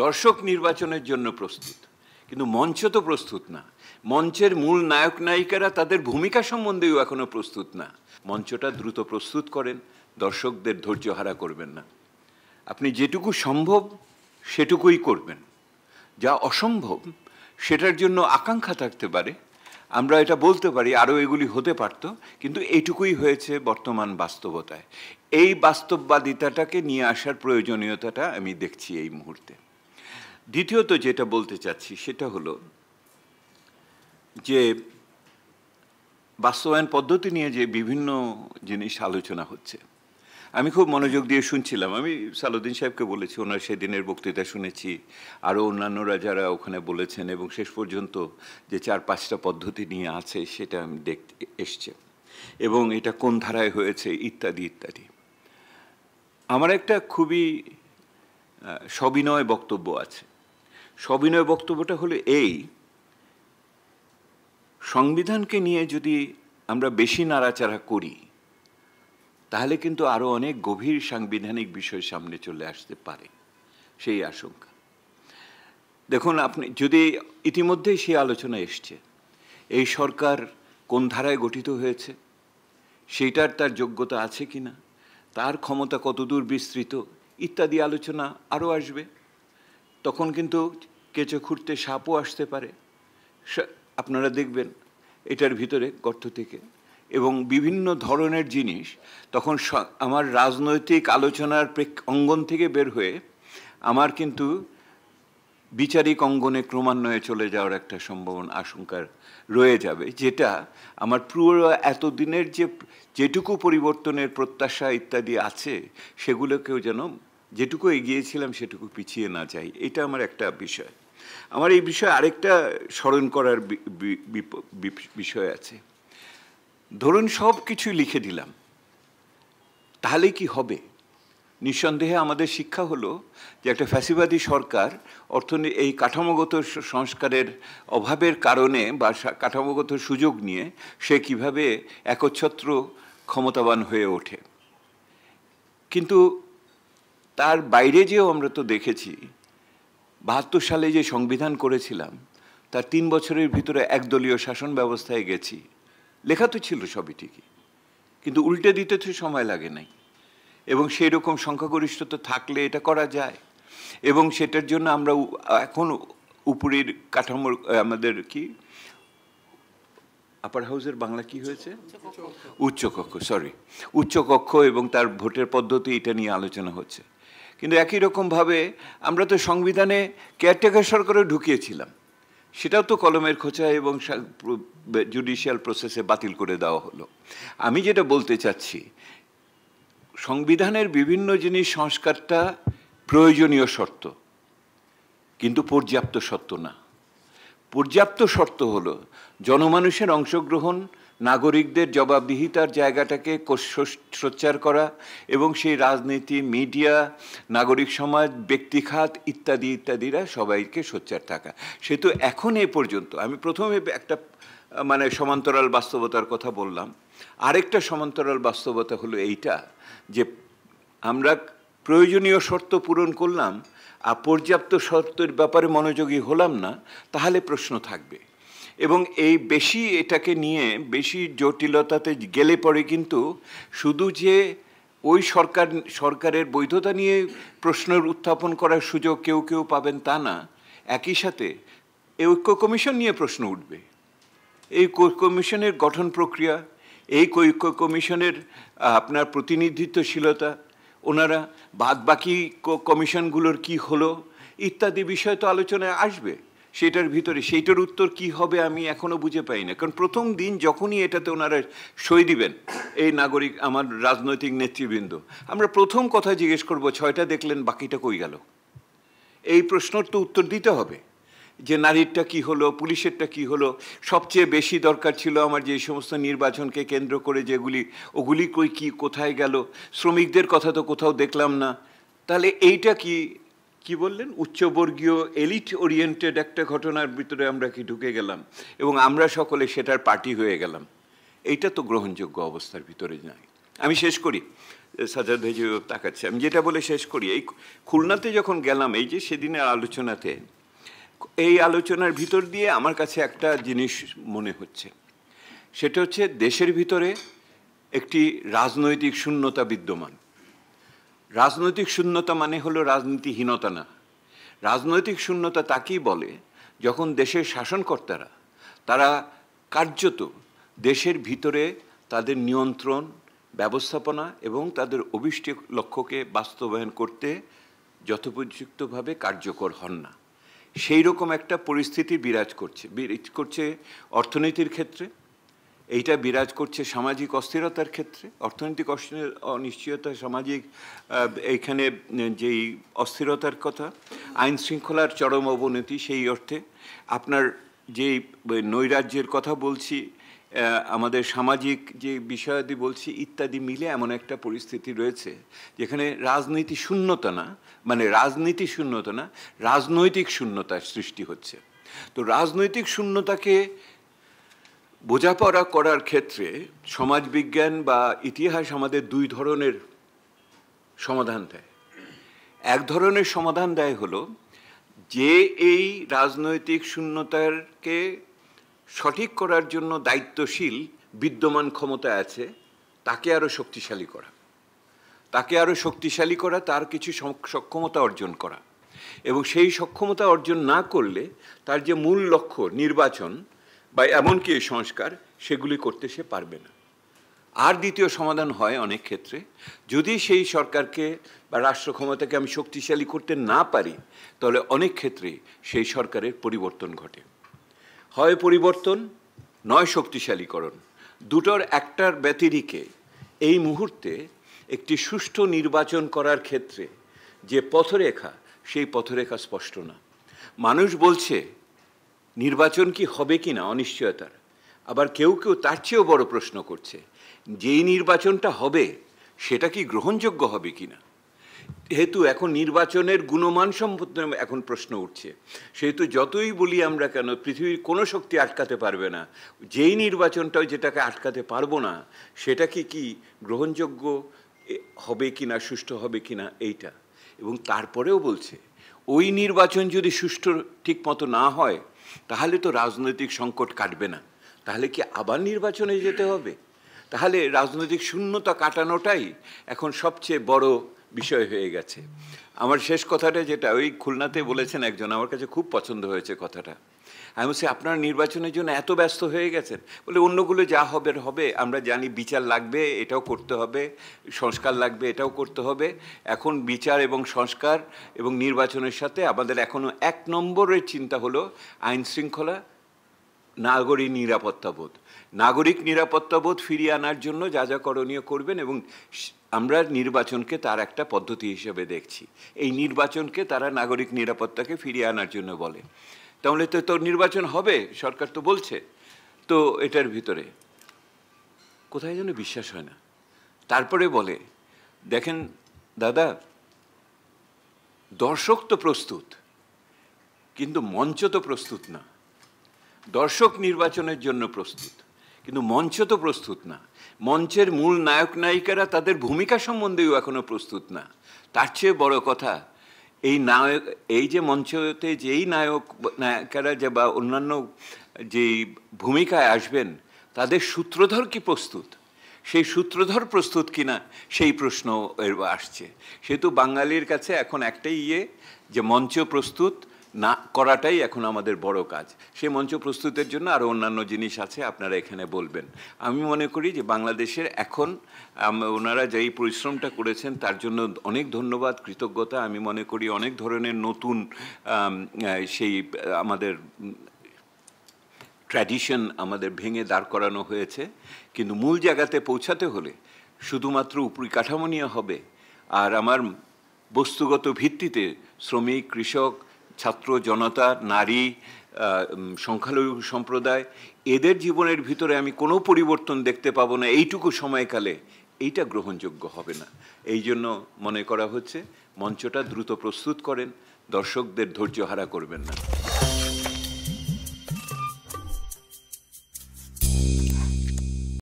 দর্শক নির্বাচনের জন্য প্রস্তুত, কিন্তু মঞ্চ তো প্রস্তুত না। মঞ্চের মূল নায়ক নায়িকারা তাদের ভূমিকা সম্বন্ধেও এখনো প্রস্তুত না। মঞ্চটা দ্রুত প্রস্তুত করেন, দর্শকদের ধৈর্য হারা করবেন না। আপনি যেটুকু সম্ভব সেটুকুই করবেন, যা অসম্ভব সেটার জন্য আকাঙ্ক্ষা থাকতে পারে, আমরা এটা বলতে পারি আরও এগুলি হতে পারত, কিন্তু এইটুকুই হয়েছে বর্তমান বাস্তবতায়। এই বাস্তববাদিতাটাকে নিয়ে আসার প্রয়োজনীয়তাটা আমি দেখছি এই মুহূর্তে। দ্বিতীয়ত যেটা বলতে চাচ্ছি সেটা হলো যে বাস্তবায়ন পদ্ধতি নিয়ে যে বিভিন্ন জিনিস আলোচনা হচ্ছে, আমি খুব মনোযোগ দিয়ে শুনছিলাম। আমি সালাউদ্দিন সাহেবকে বলেছি, ওনার সেদিনের বক্তৃতা শুনেছি, আরও অন্যান্যরা যারা ওখানে বলেছেন, এবং শেষ পর্যন্ত যে 4-5টা পদ্ধতি নিয়ে আছে সেটা আমি দেখতে এসছে, এবং এটা কোন ধারায় হয়েছে ইত্যাদি ইত্যাদি। আমার একটা খুবই সবিনয় বক্তব্য আছে। সবিনয় বক্তব্যটা হলো এই: সংবিধানকে নিয়ে যদি আমরা বেশি নাড়াচাড়া করি তাহলে কিন্তু আরও অনেক গভীর সাংবিধানিক বিষয় সামনে চলে আসতে পারে, সেই আশঙ্কা। দেখুন, আপনি যদি ইতিমধ্যেই সেই আলোচনা এসছে, এই সরকার কোন ধারায় গঠিত হয়েছে, সেইটার তার যোগ্যতা আছে কি না, তার ক্ষমতা কতদূর বিস্তৃত ইত্যাদি আলোচনা আরও আসবে। তখন কিন্তু কেঁচো খুঁড়তে সাপও আসতে পারে, আপনারা দেখবেন এটার ভিতরে গর্ত থেকে, এবং বিভিন্ন ধরনের জিনিস তখন আমার রাজনৈতিক আলোচনার অঙ্গন থেকে বের হয়ে আমার কিন্তু বিচারিক অঙ্গনে ক্রমান্বয়ে চলে যাওয়ার একটা সম্ভাবনা, আশঙ্কা রয়ে যাবে, যেটা আমার পুরো এতদিনের যেটুকু পরিবর্তনের প্রত্যাশা ইত্যাদি আছে সেগুলোকেও যেন যেটুকু এগিয়েছিলাম সেটুকু পিছিয়ে না যাই। এটা আমার একটা বিষয়। আমার এই বিষয়ে আরেকটা স্মরণ করার বিষয় আছে। ধরুন সব কিছুই লিখে দিলাম, তাহলে কি হবে? নিঃসন্দেহে আমাদের শিক্ষা হলো যে একটা ফ্যাসিবাদী সরকার এই কাঠামোগত সংস্কারের অভাবের কারণে বা কাঠামোগত সুযোগ নিয়ে সে কিভাবে একচ্ছত্র ক্ষমতাবান হয়ে ওঠে। কিন্তু তার বাইরে যেও আমরা তো দেখেছি, 72 সালে যে সংবিধান করেছিলাম তার 3 বছরের ভিতরে একদলীয় শাসন ব্যবস্থায় গেছি। লেখা তো ছিল সবই ঠিকই, কিন্তু উল্টে দিতে তো সময় লাগে নাই, এবং সেই রকম সংখ্যাগরিষ্ঠতা থাকলে এটা করা যায়। এবং সেটার জন্য আমরা এখন উপরের কাঠামোর আমাদের কি আপার হাউসের বাংলা কি হয়েছে, উচ্চকক্ষ, উচ্চকক্ষ এবং তার ভোটের পদ্ধতি, এটা নিয়ে আলোচনা হচ্ছে। কিন্তু একই রকমভাবে আমরা তো সংবিধানে কেয়ারটেকার সরকারও ঢুকিয়েছিলাম, সেটাও তো কলমের খোঁচা এবং জুডিশিয়াল প্রসেসে বাতিল করে দেওয়া হলো। আমি যেটা বলতে চাচ্ছি, সংবিধানের বিভিন্ন জিনিস সংস্কারটা প্রয়োজনীয় শর্ত, কিন্তু পর্যাপ্ত শর্ত না। পর্যাপ্ত শর্ত হলো জনমানুষের অংশগ্রহণ, নাগরিকদের জবাবদিহিতার জায়গাটাকে সোচ্চার করা, এবং সেই রাজনীতি, মিডিয়া, নাগরিক সমাজ, ব্যক্তিখাত ইত্যাদি ইত্যাদিরা সবাইকে সোচ্চার থাকা। সে তো এখন এ পর্যন্ত আমি প্রথমে একটা সমান্তরাল বাস্তবতার কথা বললাম। আরেকটা সমান্তরাল বাস্তবতা হলো এইটা যে আমরা প্রয়োজনীয় শর্ত পূরণ করলাম আর পর্যাপ্ত শর্তের ব্যাপারে মনোযোগী হলাম না, তাহলে প্রশ্ন থাকবে। এবং এই বেশি এটাকে নিয়ে বেশি জটিলতাতে গেলে পরে কিন্তু শুধু যে ওই সরকারের বৈধতা নিয়ে প্রশ্নের উত্থাপন করার সুযোগ কেউ কেউ পাবেন তা না, একই সাথে এই ঐক্য কমিশন নিয়ে প্রশ্ন উঠবে। এই কমিশনের গঠন প্রক্রিয়া, এই ঐক্য কমিশনের আপনার প্রতিনিধিত্বশীলতা, ওনারা বাদবাকি কমিশনগুলোর কি হলো ইত্যাদি বিষয় তো আলোচনায় আসবে। সেটার ভিতরে সেইটার উত্তর কি হবে আমি এখনও বুঝে পাই না। কারণ প্রথম দিন যখনই এটাতে ওনারা সই দিবেন, এই নাগরিক আমার রাজনৈতিক নেতৃবৃন্দ, আমরা প্রথম কথা জিজ্ঞেস করব, 6টা দেখলেন বাকিটা কই গেল? এই প্রশ্নর তো উত্তর দিতে হবে যে নারীরটা কি হলো, পুলিশেরটা কি হলো। সবচেয়ে বেশি দরকার ছিল আমার যে সমস্ত নির্বাচনকে কেন্দ্র করে যেগুলি, ওগুলি কোথায় গেল? শ্রমিকদের কথা তো কোথাও দেখলাম না। তাহলে এইটা কি বললেন, উচ্চবর্গীয় এলিট ওরিয়েন্টেড একটা ঘটনার ভিতরে আমরা কি ঢুকে গেলাম এবং আমরা সকলে সেটার পার্টি হয়ে গেলাম? এইটা তো গ্রহণযোগ্য অবস্থার ভিতরে নাই। আমি শেষ করি। সাজ্জাদ ভাই যেভাবে তাকাচ্ছে, আমি যেটা বলে শেষ করি, এই খুলনাতে যখন গেলাম, এই যে সেদিনের আলোচনাতে, এই আলোচনার ভিতর দিয়ে আমার কাছে একটা জিনিস মনে হচ্ছে, সেটা হচ্ছে দেশের ভিতরে একটি রাজনৈতিক শূন্যতা বিদ্যমান। রাজনৈতিক শূন্যতা মানে হলো রাজনীতিহীনতা না। রাজনৈতিক শূন্যতা তাকেই বলে যখন দেশের শাসনকর্তারা তারা কার্যত দেশের ভিতরে তাদের নিয়ন্ত্রণ, ব্যবস্থাপনা এবং তাদের অভিষ্ট লক্ষ্যকে বাস্তবায়ন করতে যথোপযুক্তভাবে কার্যকর হন না। সেই রকম একটা পরিস্থিতি বিরাজ করছে অর্থনীতির ক্ষেত্রে, এইটা বিরাজ করছে সামাজিক অস্থিরতার ক্ষেত্রে। অর্থনৈতিক অনিশ্চয়তা, সামাজিক এইখানে যেই অস্থিরতার কথা, আইন শৃঙ্খলার চরম অবনতি, সেই অর্থে আপনার যেই নৈরাজ্যের কথা বলছি, আমাদের সামাজিক যে বিষয়াদি বলছি, ইত্যাদি মিলে এমন একটা পরিস্থিতি রয়েছে যেখানে রাজনীতি শূন্যতা না, মানে রাজনীতি শূন্যতা না, রাজনৈতিক শূন্যতার সৃষ্টি হচ্ছে। তো রাজনৈতিক শূন্যতাকে বোঝাপড়া করার ক্ষেত্রে সমাজবিজ্ঞান বা ইতিহাস আমাদের দুই ধরনের সমাধান দেয়। এক ধরনের সমাধান দেয় হলো যে এই রাজনৈতিক শূন্যতাকে সঠিক করার জন্য দায়িত্বশীল বিদ্যমান ক্ষমতা আছে, তাকে আরও শক্তিশালী করা, তার কিছু সক্ষমতা অর্জন করা, এবং সেই সক্ষমতা অর্জন না করলে তার যে মূল লক্ষ্য নির্বাচন বা এমনকি সংস্কার, সেগুলি করতে সে পারবে না। আর দ্বিতীয় সমাধান হয় অনেক ক্ষেত্রে, যদি সেই সরকারকে বা রাষ্ট্র ক্ষমতাকে আমি শক্তিশালী করতে না পারি, তাহলে অনেক ক্ষেত্রে সেই সরকারের পরিবর্তন ঘটে। হয় পরিবর্তন, নয় শক্তিশালীকরণ। দুটোর একটার ব্যতিরিকে এই মুহূর্তে একটি সুষ্ঠু নির্বাচন করার ক্ষেত্রে যে পথরেখা, সেই পথরেখা স্পষ্ট না। মানুষ বলছে নির্বাচন কি হবে কি না অনিশ্চয়তার, আবার কেউ কেউ তার চেয়েও বড় প্রশ্ন করছে, যেই নির্বাচনটা হবে সেটা কি গ্রহণযোগ্য হবে কি না। যেহেতু এখন নির্বাচনের গুণমান সম্পর্কে এখন প্রশ্ন উঠছে, সেহেতু যতই বলি আমরা কেন পৃথিবীর কোনো শক্তি আটকাতে পারবে না, যেই নির্বাচনটা যেটাকে আটকাতে পারবো না সেটা কি গ্রহণযোগ্য হবে কি না, সুষ্ঠু হবে কি না, এইটা। এবং তারপরেও বলছে ওই নির্বাচন যদি সুষ্ঠু ঠিক মতো না হয়, তাহলে তো রাজনৈতিক সংকট কাটবে না, তাহলে কি আবার নির্বাচনে যেতে হবে? তাহলে রাজনৈতিক শূন্যতা কাটানোটাই এখন সবচেয়ে বড় বিষয় হয়ে গেছে। আমার শেষ কথাটা যেটা ওই খুলনাতে বলেছেন একজন, আমার কাছে খুব পছন্দ হয়েছে কথাটা। আমি বলছি আপনারা নির্বাচনের জন্য এত ব্যস্ত হয়ে গেছেন, বলে অন্যগুলো যা হবে হবে, আমরা জানি বিচার লাগবে, এটাও করতে হবে, সংস্কার লাগবে, এটাও করতে হবে। এখন বিচার এবং সংস্কার এবং নির্বাচনের সাথে আমাদের এখনও এক নম্বরের চিন্তা হলো আইন শৃঙ্খলা, নাগরিক নিরাপত্তাবোধ। নাগরিক নিরাপত্তাবোধ ফিরিয়ে আনার জন্য যা যা করণীয় করবেন, এবং আমরা নির্বাচনকে তার একটা পদ্ধতি হিসেবে দেখছি। এই নির্বাচনকে তারা নাগরিক নিরাপত্তাকে ফিরিয়ে আনার জন্য বলে। তাহলে তো নির্বাচন হবে, সরকার তো বলছে। তো এটার ভিতরে কোথায় যেন বিশ্বাস হয় না। তারপরে বলে, দেখেন দাদা, দর্শক তো প্রস্তুত, কিন্তু মঞ্চ তো প্রস্তুত না। দর্শক নির্বাচনের জন্য প্রস্তুত, কিন্তু মঞ্চ তো প্রস্তুত না। মঞ্চের মূল নায়ক নায়িকারা তাদের ভূমিকা সম্বন্ধেও এখনো প্রস্তুত না। তার চেয়ে বড় কথা, এই যে মঞ্চতে যেই নায়িকারা যে বা অন্যান্য যেই ভূমিকায় আসবেন, তাদের সূত্রধর কি প্রস্তুত? সেই সূত্রধর প্রস্তুত কিনা সেই প্রশ্ন আসছে। সেহেতু বাঙালির কাছে এখন একটাই যে মঞ্চ প্রস্তুত না করাটাই এখন আমাদের বড় কাজ। সেই মঞ্চ প্রস্তুতের জন্য আরও অন্যান্য জিনিস আছে, আপনারা এখানে বলবেন। আমি মনে করি যে বাংলাদেশের এখন ওনারা যেই পরিশ্রমটা করেছেন তার জন্য অনেক ধন্যবাদ, কৃতজ্ঞতা। আমি মনে করি অনেক ধরনের নতুন সেই আমাদের ট্র্যাডিশন আমাদের ভেঙে দাঁড় করানো হয়েছে, কিন্তু মূল জায়গাতে পৌঁছাতে হলে শুধুমাত্র উপরিকাঠামো নিয়ে হবে। আর আমার বস্তুগত ভিত্তিতে শ্রমিক, কৃষক, ছাত্র জনতা, নারী, সংখ্যালঘু সম্প্রদায়, এদের জীবনের ভিতরে আমি কোনো পরিবর্তন দেখতে পাবো না এইটুকু সময়কালে, এইটা গ্রহণযোগ্য হবে না। এই জন্য মনে করা হচ্ছে মঞ্চটা দ্রুত প্রস্তুত করেন, দর্শকদের ধৈর্য হারা করবেন না।